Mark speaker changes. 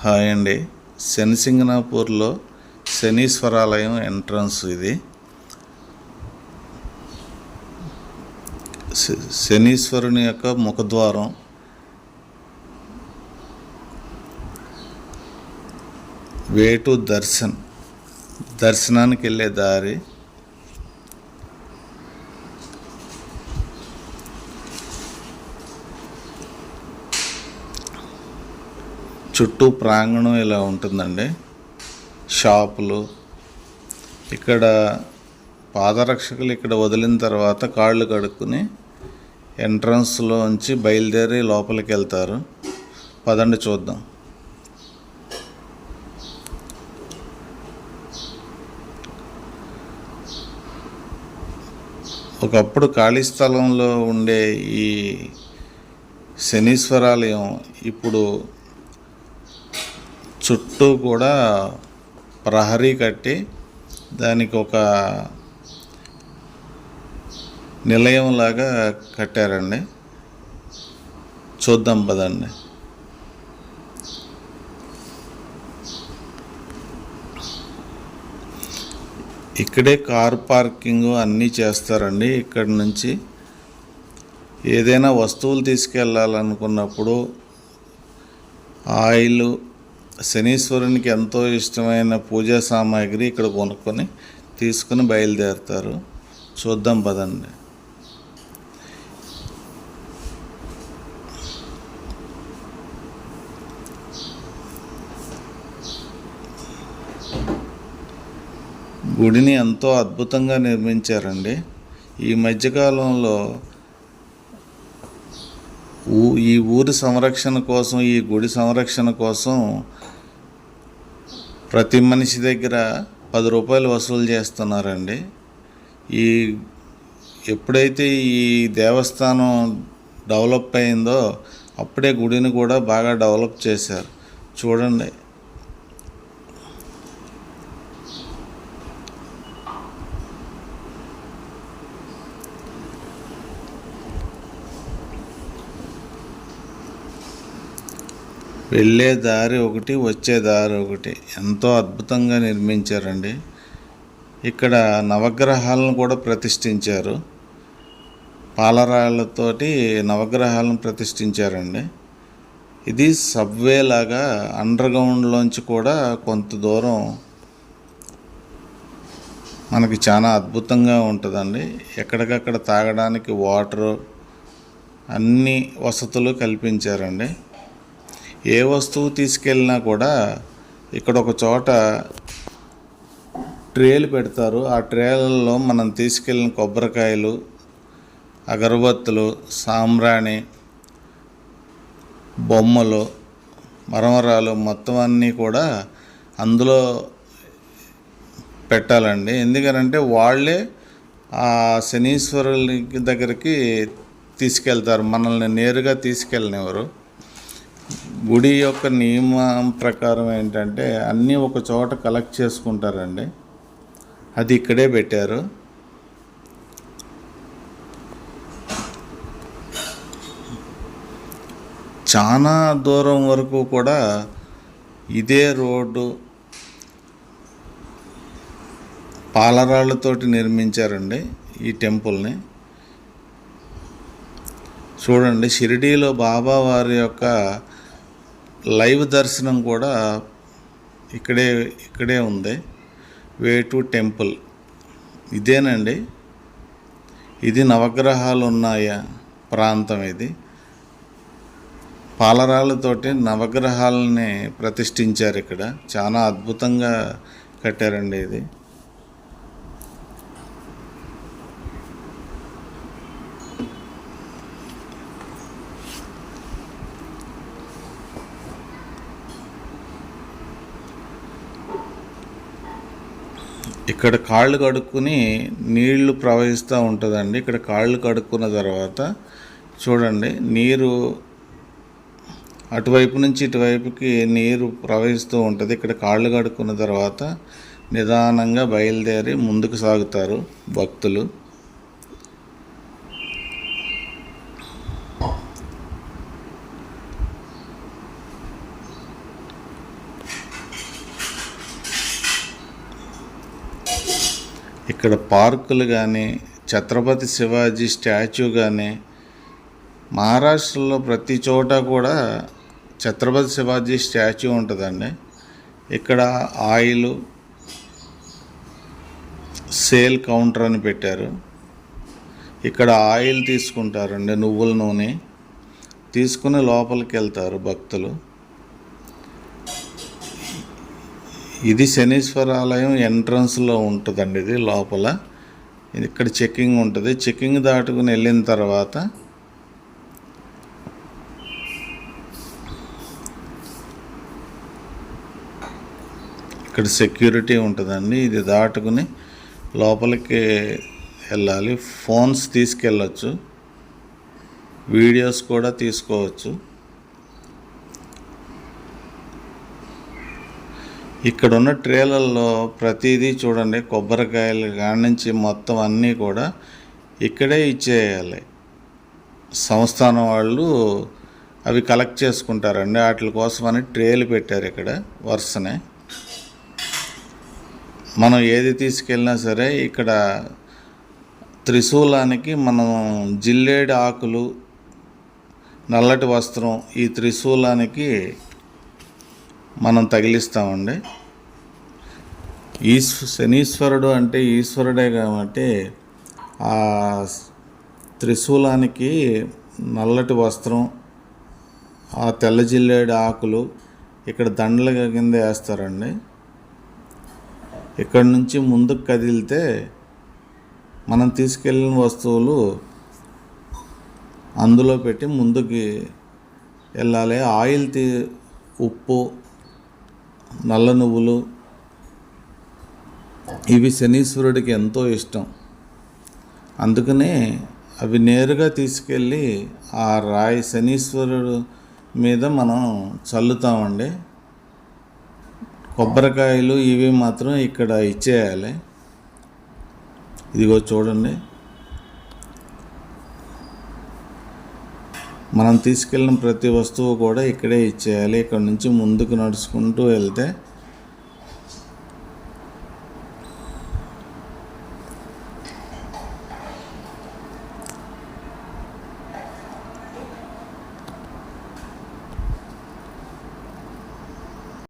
Speaker 1: Hi అండి. శనిసింగనాపూర్లో శనీశ్వరాలయం entrance ఇది. శనీశ్వరుని యొక్క ముఖద్వారం. వే టు దర్శనానికి వెళ్ళే దారి. చుట్టూ ప్రాంగణం ఇలా ఉంటుందండి. షాపులు. ఇక్కడ పాదరక్షకులు ఇక్కడ వదిలిన తర్వాత కాళ్ళు కడుక్కుని ఎంట్రన్స్లోంచి బయలుదేరి లోపలికి వెళ్తారు. పదండి చూద్దాం. ఒకప్పుడు ఖాళీ స్థలంలో ఉండే ఈ శనీశ్వరాలయం ఇప్పుడు చుట్టూ కూడా ప్రహరీ కట్టి దానికి ఒక నిలయంలాగా కట్టారండి. చూద్దాం పదండి. ఇక్కడే కార్ పార్కింగ్ అన్నీ చేస్తారండి. ఇక్కడి నుంచి ఏదైనా వస్తువులు తీసుకెళ్ళాలనుకున్నప్పుడు ఆయిల్, శనీశ్వరునికి ఎంతో ఇష్టమైన పూజా సామాగ్రి ఇక్కడ కొనుక్కొని తీసుకుని బయలుదేరుతారు. చూద్దాం పదండి. గుడిని ఎంతో అద్భుతంగా నిర్మించారండి. ఈ మధ్యకాలంలో ఈ ఊరి సంరక్షణ కోసం, ఈ గుడి సంరక్షణ కోసం ప్రతి మనిషి దగ్గర 10 రూపాయలు వసూలు చేస్తున్నారండి. ఎప్పుడైతే ఈ దేవస్థానం డెవలప్ అయిందో అప్పుడే గుడిని కూడా బాగా డెవలప్ చేశారు. చూడండి. వెళ్ళే దారి ఒకటి, వచ్చే దారి ఒకటి. ఎంతో అద్భుతంగా నిర్మించారండి. ఇక్కడ నవగ్రహాలను కూడా ప్రతిష్ఠించారు. పాలరాళ్ళతోటి నవగ్రహాలను ప్రతిష్ఠించారండి. ఇది సబ్వే లాగా అండర్గ్రౌండ్లోంచి కూడా కొంత దూరం మనకి చాలా అద్భుతంగా ఉంటుందండి. ఎక్కడికక్కడ తాగడానికి వాటరు, అన్ని వసతులు కల్పించారండి. ఏ వస్తువు తీసుకెళ్ళినా కూడా ఇక్కడ ఒక చోట ట్రేలు పెడతారు. ఆ ట్రేలలో మనం తీసుకెళ్ళిన కొబ్బరికాయలు, అగరబత్తులు, సాంబ్రాణి, బొమ్మలు, మరమరాలు మొత్తం అన్నీ కూడా అందులో పెట్టాలండి. ఎందుకనంటే వాళ్ళే ఆ శనీశ్వరుని దగ్గరికి తీసుకెళ్తారు, మనల్ని నేరుగా తీసుకెళ్ళనివ్వరు. గుడి యొక్క నియమం ప్రకారం ఏంటంటే అన్నీ ఒక చోట కలెక్ట్ చేసుకుంటారండి. అది ఇక్కడే పెట్టారు. చాలా దూరం వరకు కూడా ఇదే రోడ్డు పాలరాళ్ళతోటి నిర్మించారండి ఈ టెంపుల్ని. చూడండి, షిరిడీలో బాబా వారి యొక్క లైవ్ దర్శనం కూడా ఇక్కడే ఉంది. వే టు టెంపుల్ ఇదేనండి. ఇది నవగ్రహాలు ఉన్నాయా ప్రాంతం. ఇది పాలరాళ్ళతోటి నవగ్రహాలని ప్రతిష్ఠించారు. ఇక్కడ చాలా అద్భుతంగా కట్టారండి ఇది. ఇక్కడ కాళ్ళు కడుక్కుని నీళ్లు ప్రవహిస్తూ ఉంటుందండి. ఇక్కడ కాళ్ళు కడుక్కున్న తర్వాత చూడండి, నీరు అటువైపు నుంచి ఇటువైపుకి నీరు ప్రవహిస్తూ ఉంటుంది. ఇక్కడ కాళ్ళు కడుక్కున్న తర్వాత నిదానంగా బయలుదేరి ముందుకు సాగుతారు భక్తులు. ఇక్కడ పార్కులు కానీ, ఛత్రపతి శివాజీ స్టాచ్యూ కానీ, మహారాష్ట్రలో ప్రతి చోట కూడా ఛత్రపతి శివాజీ స్టాచ్యూ ఉంటుందండి. ఇక్కడ ఆయిల్ సేల్ కౌంటర్ అని పెట్టారు. ఇక్కడ ఆయిల్ తీసుకుంటారండి, నువ్వుల నూనె తీసుకుని లోపలికి వెళ్తారు భక్తులు. ఇది శనీశ్వర ఆలయం ఎంట్రన్స్లో ఉంటుందండి. ఇది లోపల ఇక్కడ చెక్కింగ్ ఉంటుంది. చెక్కింగ్ దాటుకుని వెళ్ళిన తర్వాత ఇక్కడ సెక్యూరిటీ ఉంటుందండి. ఇది దాటుకుని లోపలికి వెళ్ళాలి. ఫోన్స్ తీసుకెళ్ళచ్చు, వీడియోస్ కూడా తీసుకోవచ్చు. ఇక్కడ ఉన్న ట్రేలల్లో ప్రతిదీ చూడండి, కొబ్బరికాయలు కాడి నుంచి మొత్తం అన్నీ కూడా ఇక్కడే ఇచ్చేయాలి. సంస్థానం వాళ్ళు అవి కలెక్ట్ చేసుకుంటారండి. వాటి కోసమని ట్రేలు పెట్టారు ఇక్కడ వరుసనే. మనం ఏది తీసుకెళ్ళినా సరే ఇక్కడ త్రిశూలానికి మనం జిల్లేడు ఆకులు, నల్లటి వస్త్రం ఈ త్రిశూలానికి మనం తగిలిస్తామండి. శనీశ్వరుడు అంటే ఈశ్వరుడే కాబట్టి ఆ త్రిశూలానికి నల్లటి వస్త్రం, ఆ తెల్ల జిల్లేడు ఆకులు ఇక్కడ దండల కింద వేస్తారండి. ఇక్కడ నుంచి ముందుకు కదిలితే మనం తీసుకెళ్ళిన వస్తువులు అందులో పెట్టి ముందుకి వెళ్ళాలి. ఆయిల్ ఉప్పు, నల్ల నువ్వులు ఇవి శనీశ్వరుడికి ఎంతో ఇష్టం. అందుకనే అవి నేరుగా తీసుకెళ్ళి ఆ రాయి శనీశ్వరుడు మీద మనం చల్లుతామండి. కొబ్బరికాయలు ఇవి మాత్రం ఇక్కడ ఇచ్చేయాలి. ఇదిగో చూడండి, మనం తీసుకెళ్ళిన ప్రతి వస్తువు కూడా ఇక్కడే ఇచ్చేయాలి. ఇక్కడ నుంచి ముందుకు నడుచుకుంటూ వెళ్తే